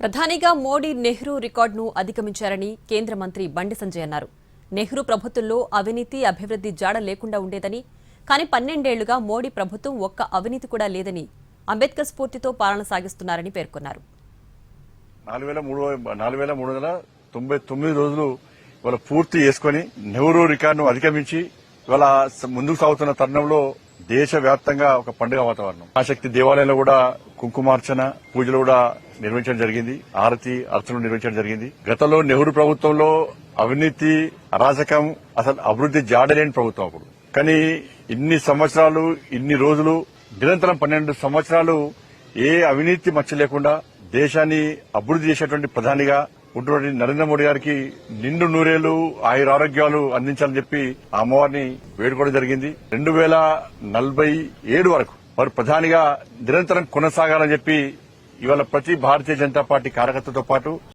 ప్రధానిగా మోడీ నెహ్రూ రికార్డును అధిగమించారని కేంద్ర మంత్రి బండి సంజయ్ అన్నారు. నెహ్రూ ప్రభుత్వంలో అవినీతి, అభివృద్ధి జాడ లేకుండా ఉండేదని, కానీ 12 ఏళ్లుగా మోడీ ప్రభుత్వం ఒక్క అవినీతి కూడా లేదని, అంబేద్కర్ స్ఫూర్తితో పాలన సాగిస్తున్నారని పేర్కొన్నారు. 4,399 రోజులు ఇవాళ పూర్తి చేసుకుని నెహ్రూ రికార్డును అధిగమించి ఇవాళ ముందుకు సాగుతున్న తరుణంలో దేశవ్యాప్తంగా ఒక పండుగ వాతావరణం. ఆసక్తి దేవాలయంలో కూడా కుంకుమార్చన పూజలు కూడా నిర్వహించడం జరిగింది. ఆరతి అర్చనలు నిర్వహించడం జరిగింది. గతంలో నెహ్రూ ప్రభుత్వంలో అవినీతి, అరాచకం, అసలు అభివృద్ధి జాడలేని ప్రభుత్వం అప్పుడు. కానీ ఇన్ని సంవత్సరాలు, ఇన్ని రోజులు, నిరంతరం 12 సంవత్సరాలు ఏ అవినీతి మచ్చ లేకుండా దేశాన్ని అభివృద్ధి చేసేటువంటి ప్రధానిగా ఉంటున్న నరేంద్ర మోడీ గారికి నిండు నూరేళ్లు ఆయురారోగ్యాలు అందించాలని చెప్పి ఆ అమ్మవారిని వేడుకోవడం జరిగింది. 2047 వరకు వారు ప్రధానిగా నిరంతరం కొనసాగాలని చెప్పి ఇవాళ ప్రతి భారతీయ జనతా పార్టీ కార్యకర్తతో పాటు